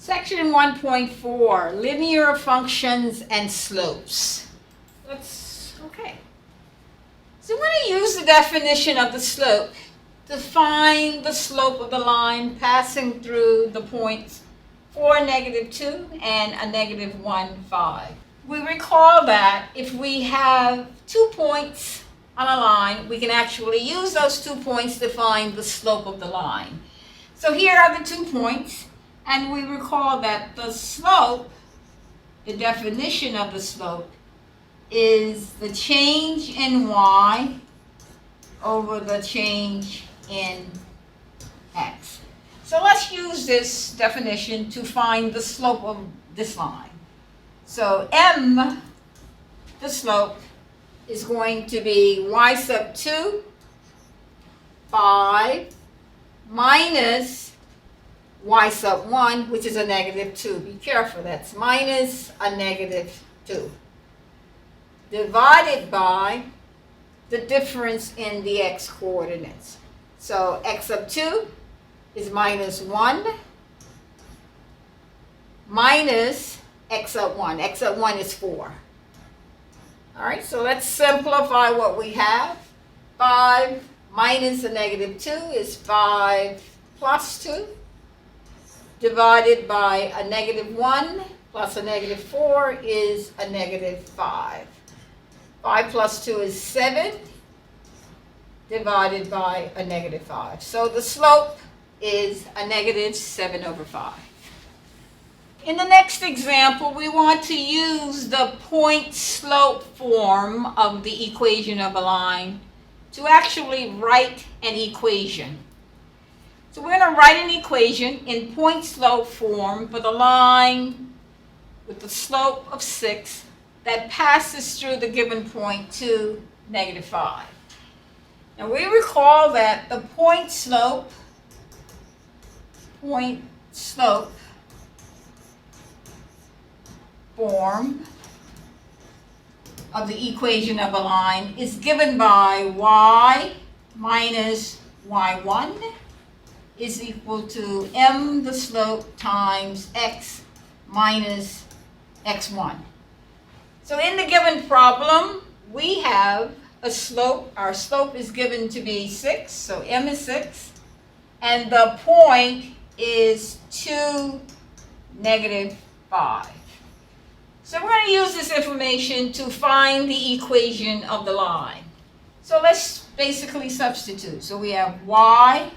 Section 1.4, linear functions and slopes. Okay. So we're going to use the definition of the slope to find the slope of the line passing through the points 4, -2 and a -1, 5. We recall that if we have 2 points on a line, we can actually use those 2 points to find the slope of the line. So here are the 2 points. And we recall that the slope, the definition of the slope, is the change in y over the change in x. So let's use this definition to find the slope of this line. So m, the slope, is going to be y sub 2, 5, minus y sub 1, which is a -2. Be careful, that's minus a -2. Divided by the difference in the x coordinates. So x sub 2 is -1 minus x sub 1. X sub 1 is 4. All right, so let's simplify what we have. 5 minus a -2 is 5 plus 2. Divided by a -1 plus a -4 is a -5. 5 plus 2 is 7, divided by a -5. So the slope is a -7/5. In the next example, we want to use the point slope form of the equation of a line to actually write an equation. So we're going to write an equation in point slope form for the line with the slope of 6 that passes through the given point to -5. Now we recall that the point slope form of the equation of a line is given by y minus y1 is equal to m, the slope, times x minus x1. So in the given problem, we have a slope. Our slope is given to be 6, so m is 6, and the point is 2, -5. So we're going to use this information to find the equation of the line. So let's basically substitute. So we have y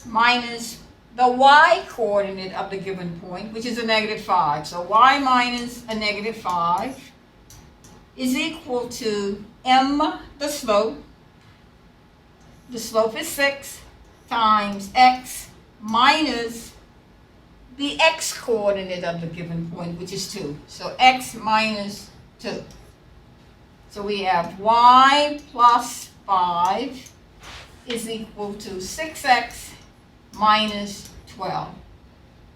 minus the y coordinate of the given point, which is a -5. So y minus a -5 is equal to m, the slope. The slope is 6 times x minus the x coordinate of the given point, which is 2. So x minus 2. So we have y plus 5 is equal to 6x minus 12.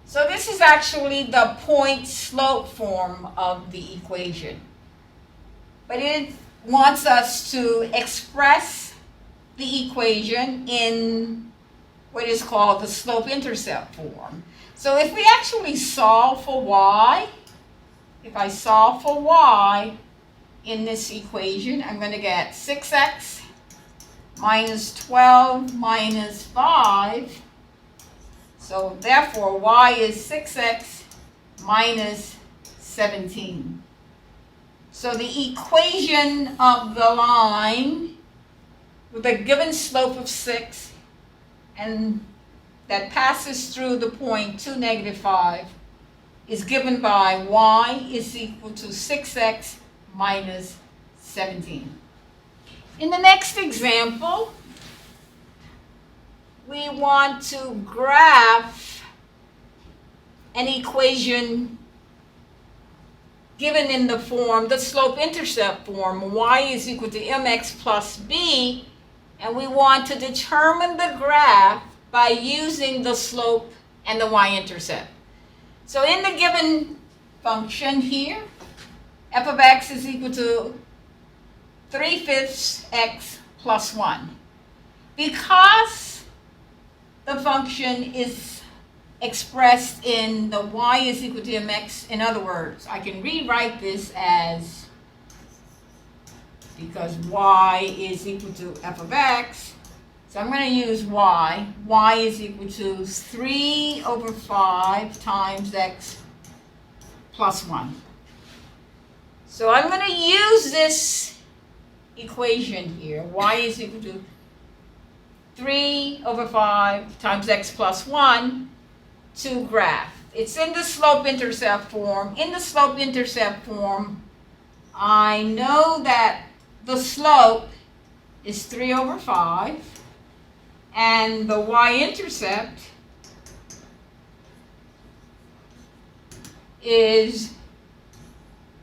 So this is actually the point slope form of the equation. But it wants us to express the equation in what is called the slope-intercept form. So if we actually solve for y, if I solve for y in this equation, I'm going to get 6x minus 12 minus 5. So therefore, y is 6x minus 17. So the equation of the line with a given slope of 6 and that passes through the point 2, -5 is given by y is equal to 6x minus 17. In the next example, we want to graph an equation given in the form, the slope-intercept form, y is equal to mx plus b, and we want to determine the graph by using the slope and the y-intercept. So in the given function here, f of x is equal to 3/5 x plus 1. Because the function is expressed in the y is equal to mx. In other words, I can rewrite this as, because y is equal to f of x, so I'm going to use y. Y is equal to 3 over 5 times x plus 1. So I'm going to use this equation here. Y is equal to 3 over 5 times x plus 1 to graph. It's in the slope-intercept form. In the slope-intercept form, I know that the slope is 3 over 5, and the y-intercept is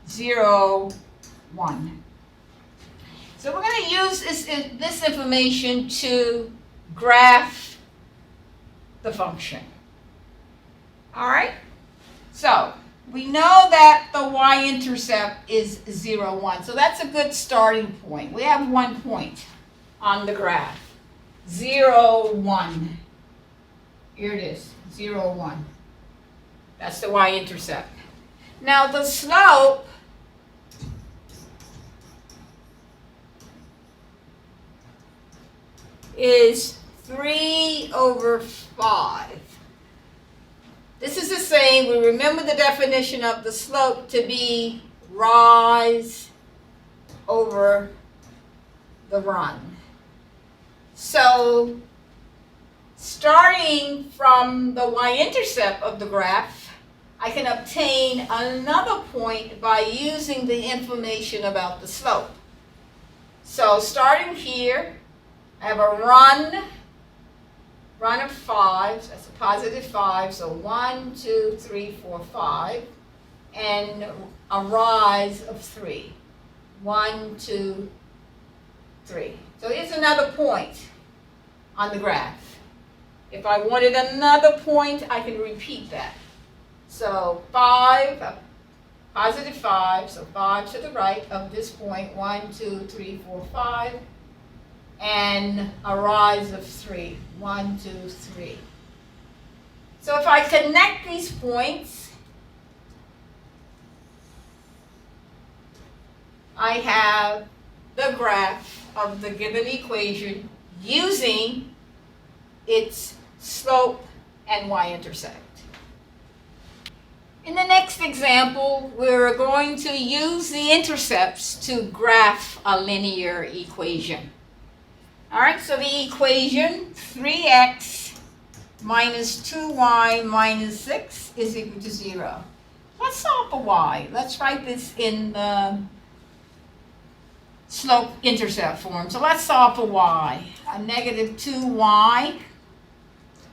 0, 1. So we're going to use this information to graph the function. All right? So we know that the y-intercept is 0, 1. So that's a good starting point. We have 1 point on the graph. 0, 1. Here it is, 0, 1. That's the y-intercept. Now the slope is 3 over 5. This is the same. We remember the definition of the slope to be rise over the run. So starting from the y-intercept of the graph, I can obtain another point by using the information about the slope. So starting here, I have a run of 5, that's a positive 5, so 1, 2, 3, 4, 5, and a rise of 3. 1, 2, 3. So here's another point on the graph. If I wanted another point, I can repeat that. So 5, positive 5, so 5 to the right of this point, 1, 2, 3, 4, 5, and a rise of 3, 1, 2, 3. So if I connect these points, I have the graph of the given equation using its slope and y-intercept. In the next example, we're going to use the intercepts to graph a linear equation. All right, so the equation 3x minus 2y minus 6 is equal to 0. Let's solve for y. Let's write this in the slope-intercept form. So let's solve for y. A negative 2y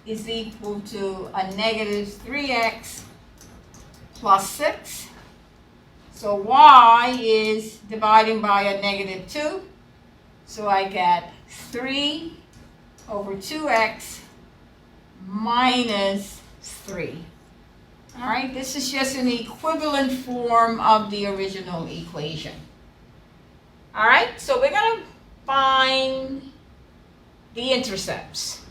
is equal to a negative 3x plus 6. So y is dividing by a negative 2. So I get 3 over 2x minus 3. All right, this is just an equivalent form of the original equation. All right, so we're going to find the intercepts.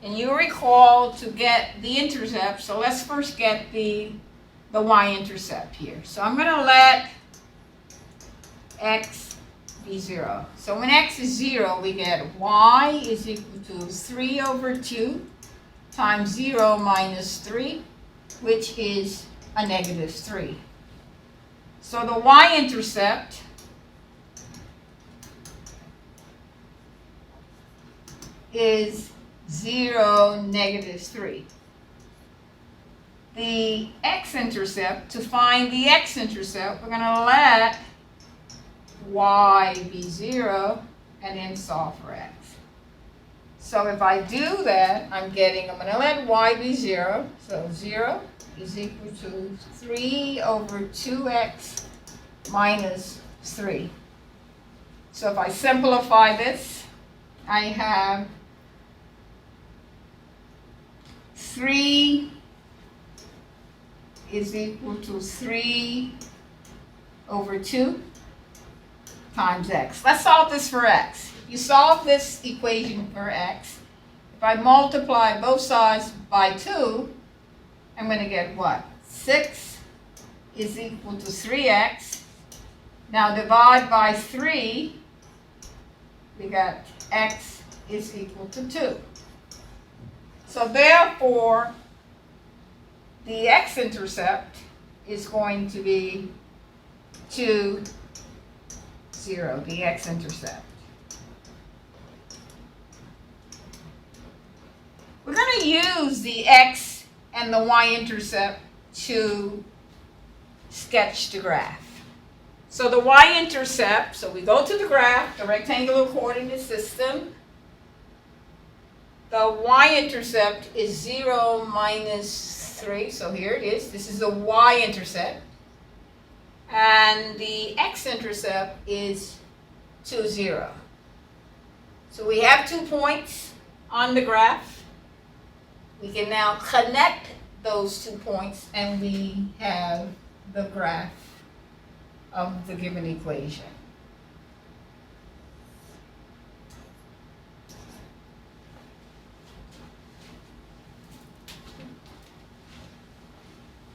And you recall to get the intercept, so let's first get the y-intercept here. So I'm going to let x be 0. So when x is 0, we get y is equal to 3 over 2 times 0 minus 3, which is a negative 3. So the y-intercept is 0, negative 3. The x-intercept, to find the x-intercept, we're going to let y be 0 and then solve for x. So if I do that, I'm going to let y be 0. So 0 is equal to 3 over 2x minus 3. So if I simplify this, I have 3 is equal to 3 over 2 times x. Let's solve this for x. If you solve this equation for x, if I multiply both sides by 2, I'm going to get what? 6 is equal to 3x. Now divide by 3, we got x is equal to 2. So therefore, the x-intercept is going to be 2, 0, the x-intercept. We're going to use the x and the y-intercept to sketch the graph. So the y-intercept, so we go to the graph, the rectangular coordinate system. The y-intercept is 0 minus 3, so here it is. This is the y-intercept. And the x-intercept is 2, 0. So we have 2 points on the graph. We can now connect those 2 points and we have the graph of the given equation.